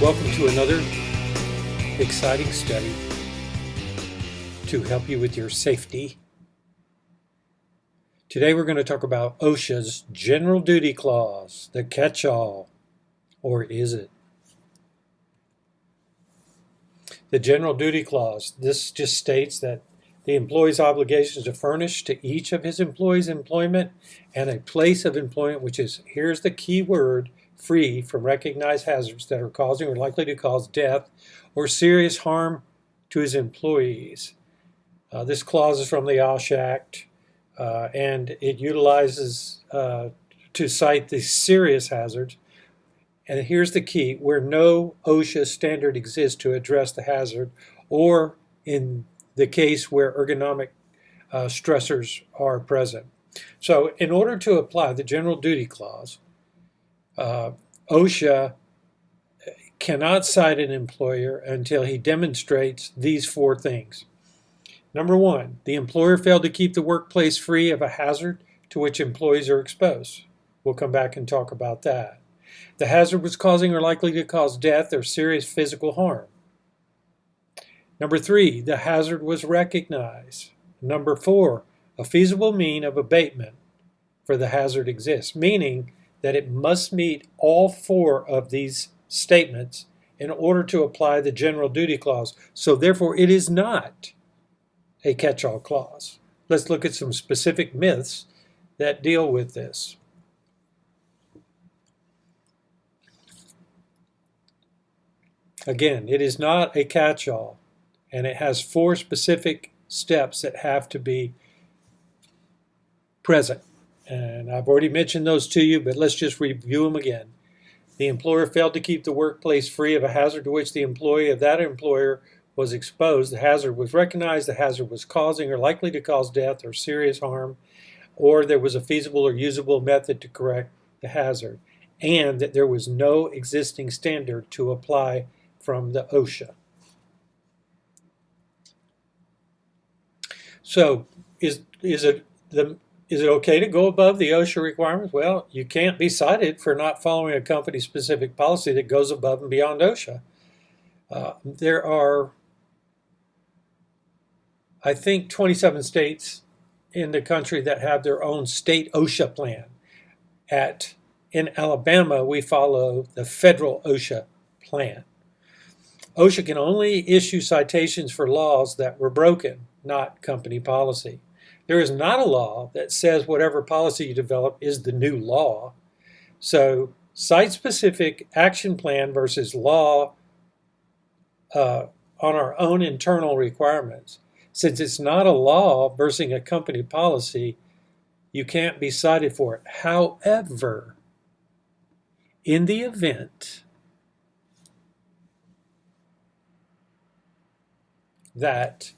Welcome to another exciting study to help you with your safety. Today we're going to talk about OSHA's General Duty Clause, the catch-all, or is it? The General Duty Clause, this just states that the employee's obligation is to furnish to each of his employees employment and a place of employment, which is, here's the key word, free from recognized hazards that are causing or likely to cause death or serious harm to his employees. This clause is from the OSHA Act, and it utilizes to cite the serious hazards. And here's the key, where no OSHA standard exists to address the hazard, or in the case where ergonomic stressors are present. So in order to apply the General Duty Clause, OSHA cannot cite an employer until he demonstrates these four things. Number one, the employer failed to keep the workplace free of a hazard to which employees are exposed. We'll come back and talk about that. The hazard was causing or likely to cause death or serious physical harm. Number three, the hazard was recognized. Number four, a feasible mean of abatement for the hazard exists, meaning that it must meet all four of these statements in order to apply the General Duty Clause. So therefore, it is not a catch-all clause. Let's look at some specific myths that deal with this. Again, it is not a catch-all, and it has four specific steps that have to be present. And I've already mentioned those to you, but let's just review them again. The employer failed to keep the workplace free of a hazard to which the employee of that employer was exposed. The hazard was recognized, the hazard was causing or likely to cause death or serious harm, or there was a feasible or usable method to correct the hazard, and that there was no existing standard to apply from the OSHA. So is it okay to go above the OSHA requirements? Well, you can't be cited for not following a company-specific policy that goes above and beyond OSHA. There are, I think, 27 states in the country that have their own state OSHA plan. In Alabama, we follow the federal OSHA plan. OSHA can only issue citations for laws that were broken, not company policy. There is not a law that says whatever policy you develop is the new law. So site-specific action plan versus law on our own internal requirements. Since it's not a law versus a company policy, you can't be cited for it. However, in the event that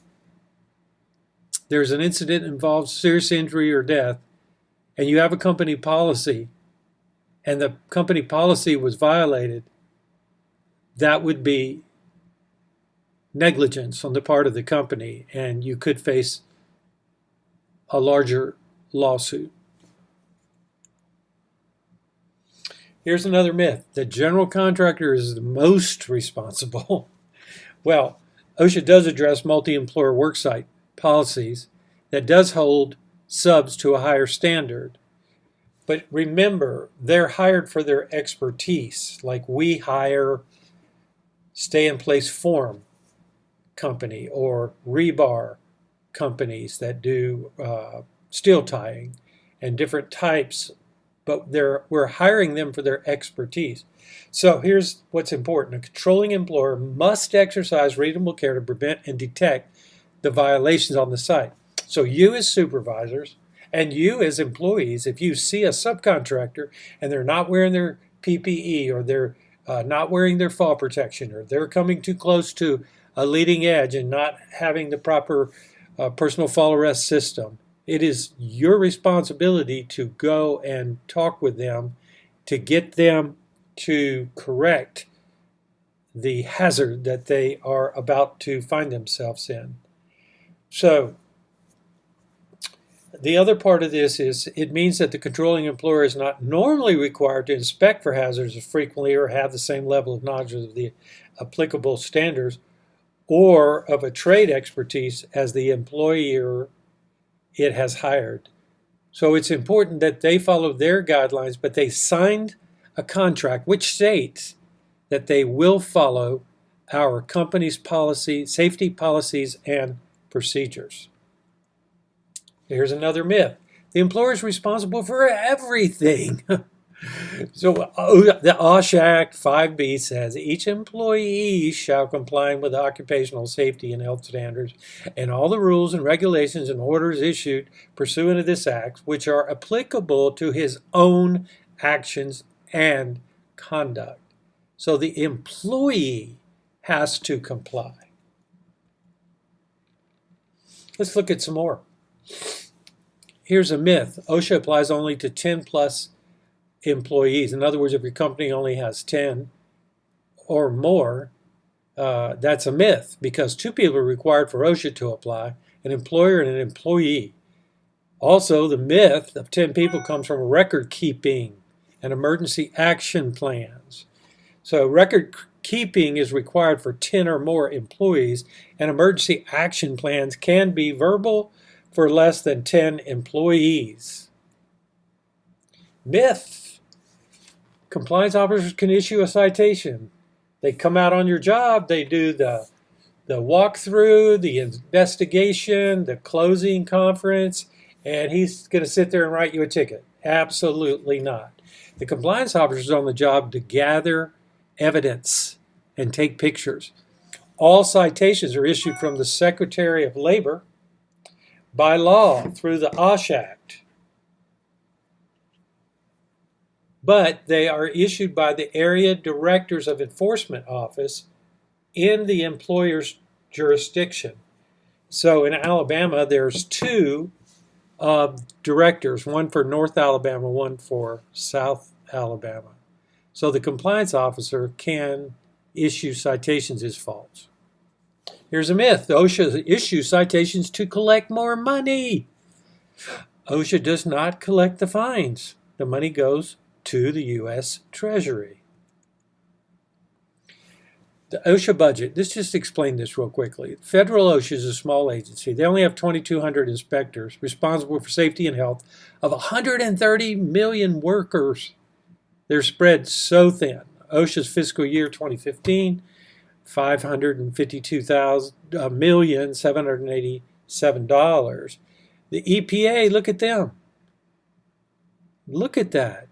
there's an incident that involves serious injury or death, and you have a company policy, and the company policy was violated, that would be negligence on the part of the company, and you could face a larger lawsuit. Here's another myth. The general contractor is the most responsible. Well, OSHA does address multi-employer worksite policies that does hold subs to a higher standard. But remember, they're hired for their expertise, like we hire stay-in-place form company or rebar companies that do steel tying and different types, but we're hiring them for their expertise. So here's what's important. A controlling employer must exercise reasonable care to prevent and detect the violations on the site. So you as supervisors and you as employees, if you see a subcontractor and they're not wearing their PPE, or they're not wearing their fall protection, or they're coming too close to a leading edge and not having the proper personal fall arrest system, it is your responsibility to go and talk with them to get them to correct the hazard that they are about to find themselves in. So The other part of this is it means that the controlling employer is not normally required to inspect for hazards as frequently or have the same level of knowledge of the applicable standards or of a trade expertise as the employer it has hired. So it's important that they follow their guidelines, but they signed a contract which states that they will follow our company's policy, safety policies, and procedures. Here's another myth. The employer is responsible for everything. So the OSHA Act 5B says each employee shall comply with occupational safety and health standards and all the rules and regulations and orders issued pursuant to this act, which are applicable to his own actions and conduct. So the employee has to comply. Let's look at some more. Here's a myth. OSHA applies only to 10 plus employees. In other words, if your company only has 10 or more, that's a myth because 2 people are required for OSHA to apply, an employer and an employee. Also, the myth of 10 people comes from record keeping and emergency action plans. So record keeping is required for 10 or more employees, and emergency action plans can be verbal for less than 10 employees. Myth. Compliance officers can issue a citation. They come out on your job, they do the walkthrough, the investigation, the closing conference, and he's going to sit there and write you a ticket. Absolutely not. The compliance officer is on the job to gather evidence and take pictures. All citations are issued from the Secretary of Labor by law through the OSHA Act. But they are issued by the area directors of enforcement office in the employer's jurisdiction. So in Alabama, there's 2 directors, one for North Alabama, one for South Alabama. So the compliance officer can issue citations as false. Here's a myth. OSHA issues citations to collect more money. OSHA does not collect the fines. The money goes to the U.S. Treasury. The OSHA budget. Let's just explain this real quickly. Federal OSHA is a small agency. They only have 2,200 inspectors responsible for safety and health of 130 million workers. They're spread so thin. OSHA's fiscal year 2015, $552,787. The EPA, look at them. Look at that.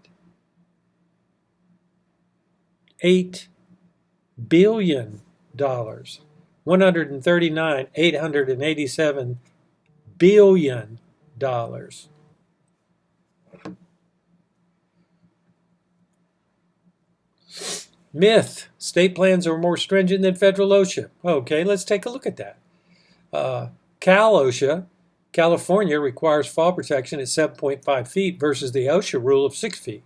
$8 billion. 139, $887 billion. Myth. State plans are more stringent than federal OSHA. Okay, let's take a look at that. Cal OSHA, California requires fall protection at 7.5 feet versus the OSHA rule of 6 feet.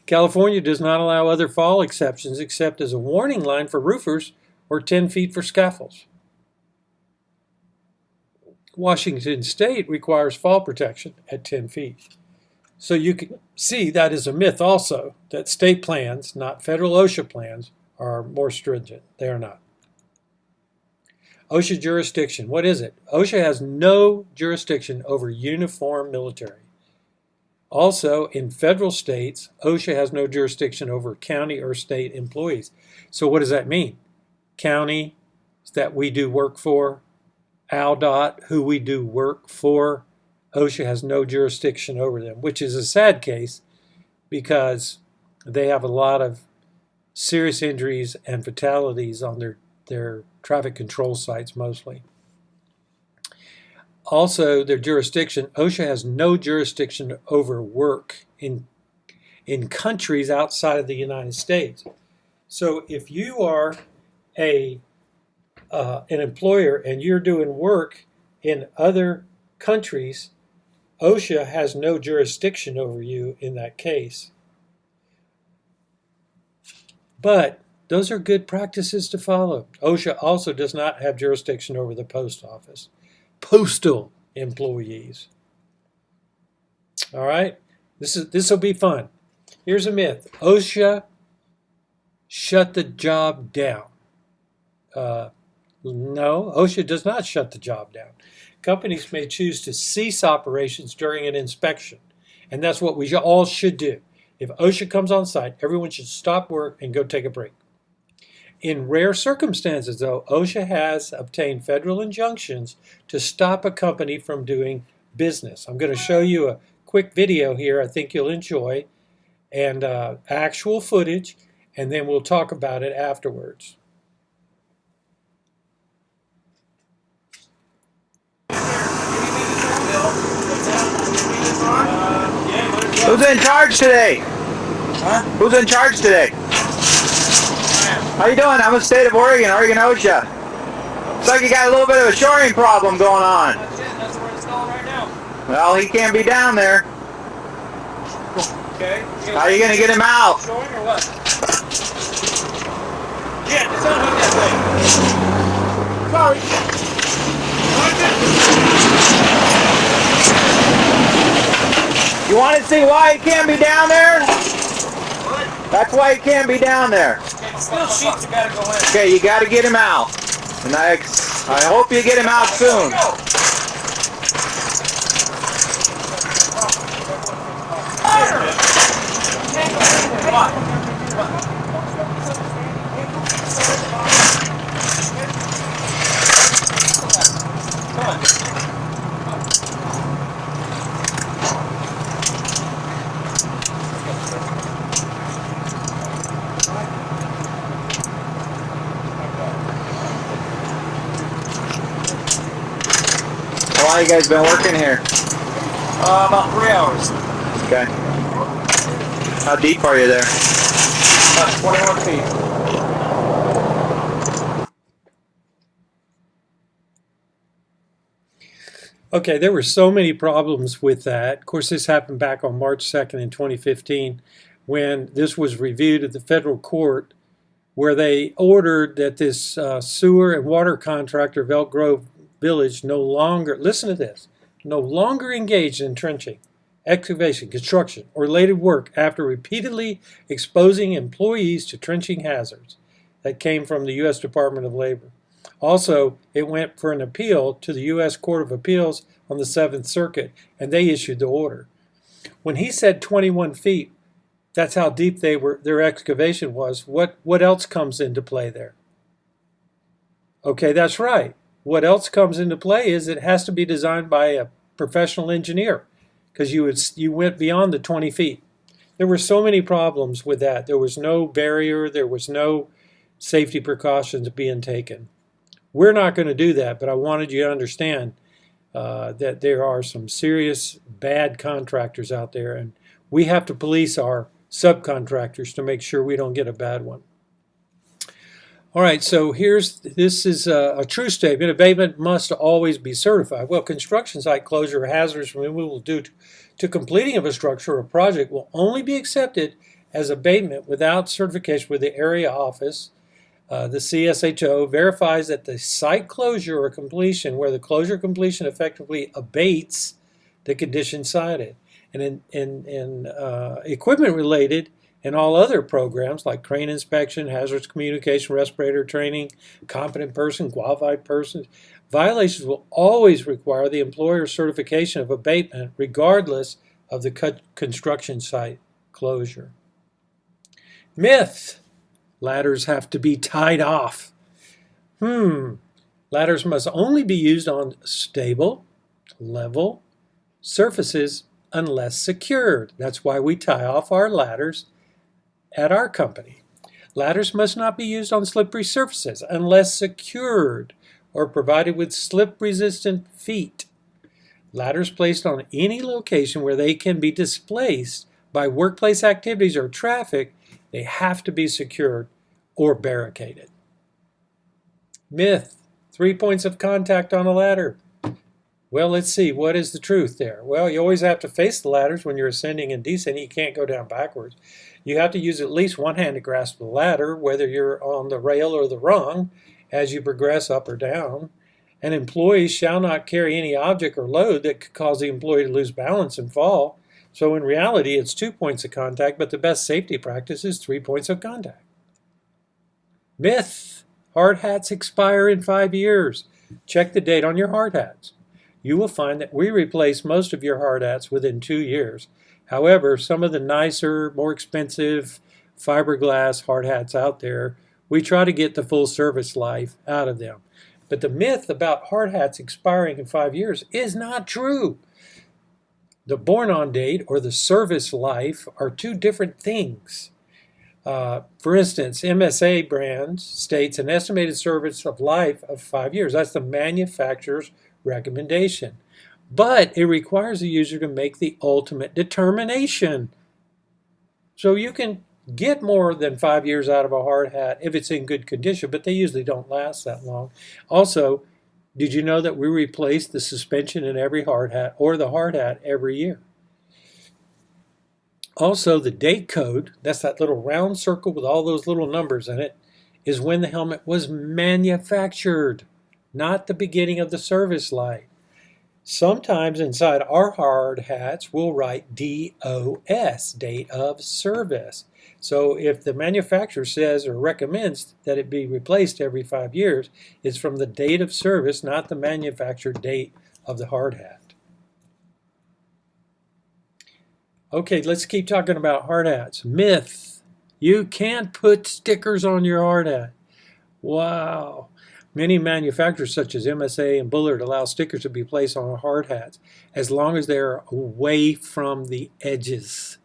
California does not allow other fall exceptions except as a warning line for roofers or 10 feet for scaffolds. Washington State requires fall protection at 10 feet. So you can see that is a myth also, that state plans, not federal OSHA plans, are more stringent. They are not. OSHA jurisdiction. What is it? OSHA has no jurisdiction over uniformed military. Also, in federal states, OSHA has no jurisdiction over county or state employees. So what does that mean? County that we do work for, ALDOT, who we do work for, OSHA has no jurisdiction over them, which is a sad case because they have a lot of serious injuries and fatalities on their traffic control sites mostly. Also, their jurisdiction, OSHA has no jurisdiction over work in countries outside of the United States. So if you are an employer and you're doing work in other countries, OSHA has no jurisdiction over you in that case. But those are good practices to follow. OSHA also does not have jurisdiction over the post office. Postal employees. All right, this will be fun. Here's a myth: OSHA shut the job down. No, OSHA does not shut the job down. Companies may choose to cease operations during an inspection, and that's what we all should do. If OSHA comes on site, everyone should stop work and go take a break. In rare circumstances, though, OSHA has obtained federal injunctions to stop a company from doing business. I'm going to show you a quick video here I think you'll enjoy, and actual footage, and then we'll talk about it afterwards. Who's in charge today? Huh? Who's in charge today? How you doing? I'm in the state of Oregon, Oregon OSHA. Looks like you got a little bit of a shoring problem going on. That's it. That's where it's going right now. Well, he can't be down there. Okay. How are you going to get him out? Showing or what? Yeah, just unhook that thing. Sorry. You want to see why he can't be down there? What? That's why he can't be down there. Okay, still sheets you gotta go in. Okay, you got to get him out. And I hope you get him out soon. How long you guys been working here? About 3 hours. Okay. How deep are you there? About 21 feet. Okay, there were so many problems with that. Of course, this happened back on March 2nd in 2015 when this was reviewed at the federal court, where they ordered that this sewer and water contractor of Elk Grove Village no longer, listen to this, no longer engaged in trenching, excavation, construction, or related work after repeatedly exposing employees to trenching hazards. That came from the U.S. Department of Labor. Also, it went for an appeal to the U.S. Court of Appeals on the 7th Circuit, and they issued the order. When he said 21 feet, that's how deep their excavation was. What else comes into play there? Okay, that's right. What else comes into play is it has to be designed by a professional engineer, because you went beyond the 20 feet. There were so many problems with that. There was no barrier. There was no safety precautions being taken. We're not going to do that, but I wanted you to understand that there are some serious bad contractors out there, and we have to police our subcontractors to make sure we don't get a bad one. All right, so this is a true statement. Abatement must always be certified. Well, construction site closure or hazardous removal due to completing of a structure or project will only be accepted as abatement without certification with the area office. The CSHO verifies that the site closure or completion, where the closure or completion effectively abates the condition cited. And in equipment related and all other programs like crane inspection, hazardous communication, respirator training, competent person, qualified person, violations will always require the employer's certification of abatement regardless of the construction site closure. Myth: ladders have to be tied off. Ladders must only be used on stable, level surfaces unless secured. That's why we tie off our ladders at our company. Ladders must not be used on slippery surfaces unless secured or provided with slip-resistant feet. Ladders placed on any location where they can be displaced by workplace activities or traffic, they have to be secured or barricaded. Myth: 3 points of contact on a ladder. Well, let's see. What is the truth there? Well, you always have to face the ladders when you're ascending and descending. You can't go down backwards. You have to use at least one hand to grasp the ladder, whether you're on the rail or the rung, as you progress up or down. An employee shall not carry any object or load that could cause the employee to lose balance and fall. So in reality, it's 2 points of contact, but the best safety practice is 3 points of contact. Myth: hard hats expire in 5 years. Check the date on your hard hats. You will find that we replace most of your hard hats within 2 years. However, some of the nicer, more expensive fiberglass hard hats out there, we try to get the full service life out of them. But the myth about hard hats expiring in 5 years is not true. The born-on date or the service life are two different things. For instance, MSA brand states an estimated service of life of 5 years. That's the manufacturer's recommendation. But it requires the user to make the ultimate determination. So you can get more than 5 years out of a hard hat if it's in good condition, but they usually don't last that long. Also, did you know that we replace the suspension in every hard hat or the hard hat every year? Also, the date code, that's that little round circle with all those little numbers in it, is when the helmet was manufactured, not the beginning of the service life. Sometimes inside our hard hats, we'll write DOS, date of service. So if the manufacturer says or recommends that it be replaced every 5 years, it's from the date of service, not the manufacturer date of the hard hat. Okay, let's keep talking about hard hats. Myth: you can't put stickers on your hard hat. Wow. Many manufacturers such as MSA and Bullard allow stickers to be placed on hard hats as long as they are away from the edges.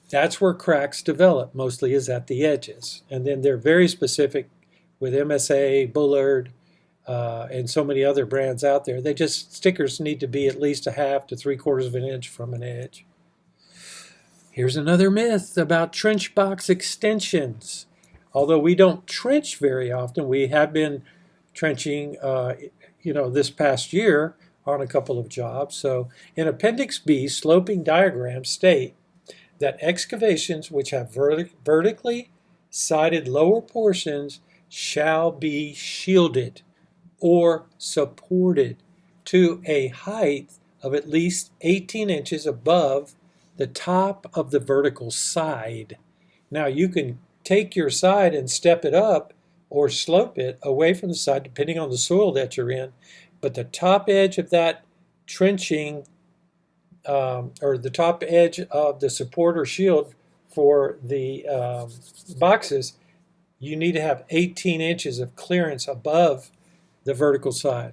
That's where cracks develop, mostly is at the edges. And then they're very specific with MSA, Bullard, and so many other brands out there. Stickers need to be at least 1/2 to 3/4 of an inch from an edge. Here's another myth about trench box extensions. Although we don't trench very often, we have been trenching, this past year on a couple of jobs. So in Appendix B, sloping diagrams state that excavations which have vertically sided lower portions shall be shielded or supported to a height of at least 18 inches above the top of the vertical side. Now you can take your side and step it up or slope it away from the side depending on the soil that you're in, but the top edge of that trenching or the top edge of the support or shield for the boxes, you need to have 18 inches of clearance above the vertical side.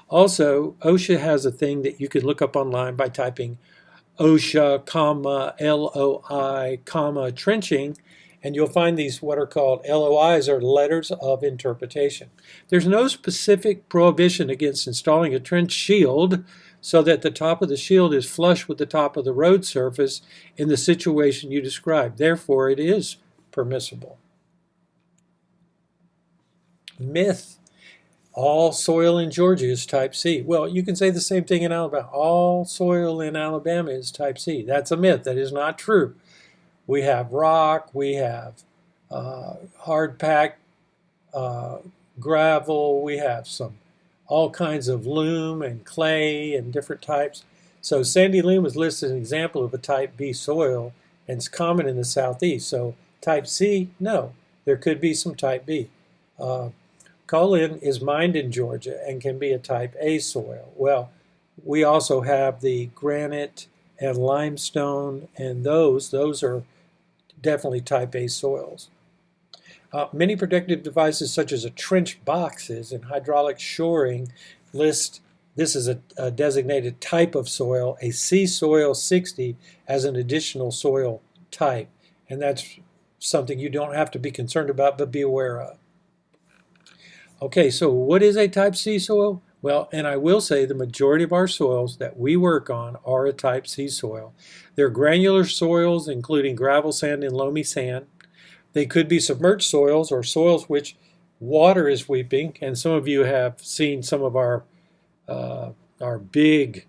Also, OSHA has a thing that you can look up online by typing OSHA, LOI, trenching, and you'll find these what are called LOIs, or letters of interpretation. There's no specific prohibition against installing a trench shield so that the top of the shield is flush with the top of the road surface in the situation you described. Therefore, it is permissible. Myth: all soil in Georgia is type C. Well, you can say the same thing in Alabama. All soil in Alabama is type C. That's a myth. That is not true. We have rock, we have hard-packed gravel, we have all kinds of loam and clay and different types. So sandy loam is listed as an example of a type B soil, and it's common in the southeast. So type C, no. There could be some type B. Colin is mined in Georgia and can be a type A soil. Well, we also have the granite and limestone, and those are definitely type A soils. Many protective devices such as trench boxes and hydraulic shoring list this as a designated type of soil, a C soil 60 as an additional soil type. And that's something you don't have to be concerned about, but be aware of. Okay, so what is a type C soil? Well, and I will say the majority of our soils that we work on are a type C soil. They're granular soils, including gravel, sand, and loamy sand. They could be submerged soils or soils which water is sweeping, and some of you have seen some of our big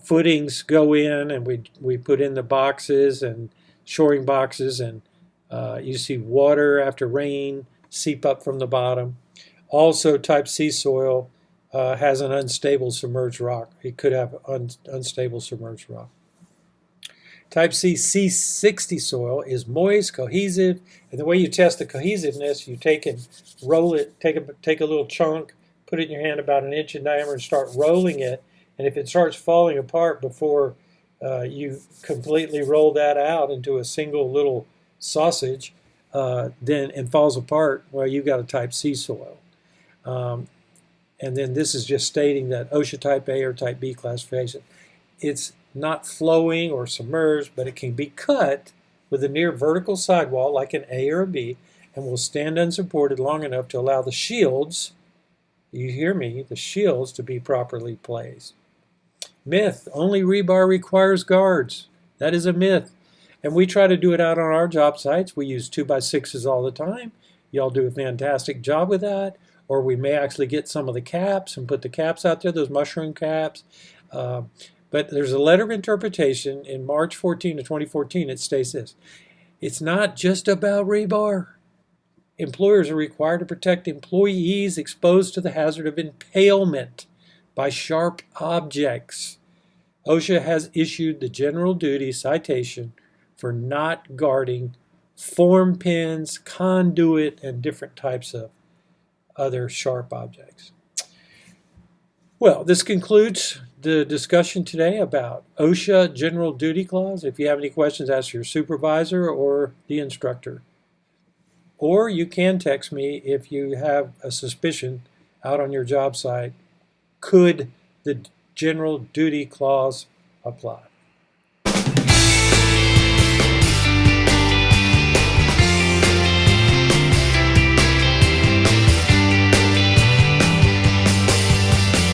footings go in, and we put in the boxes and shoring boxes, and you see water after rain seep up from the bottom. Also, type C soil has an unstable submerged rock. It could have unstable submerged rock. Type C C60 soil is moist, cohesive, and the way you test the cohesiveness, you take and roll it, take a little chunk, put it in your hand about an inch in diameter and start rolling it, and if it starts falling apart before you completely roll that out into a single little sausage, then it falls apart, well, you've got a type C soil. And then this is just stating that OSHA type A or type B classification. It's not flowing or submerged, but it can be cut with a near vertical sidewall like an A or a B and will stand unsupported long enough to allow the shields, you hear me, the shields to be properly placed. Myth, only rebar requires guards. That is a myth. And we try to do it out on our job sites. We use 2x6s all the time. Y'all do a fantastic job with that. Or we may actually get some of the caps and put the caps out there, those mushroom caps. But there's a letter of interpretation in March 14 of 2014. It states this: it's not just about rebar. Employers are required to protect employees exposed to the hazard of impalement by sharp objects. OSHA has issued the general duty citation for not guarding form pins, conduit, and different types of other sharp objects. Well, this concludes the discussion today about OSHA General Duty Clause. If you have any questions, ask your supervisor or the instructor. Or you can text me if you have a suspicion out on your job site. Could the General Duty Clause apply?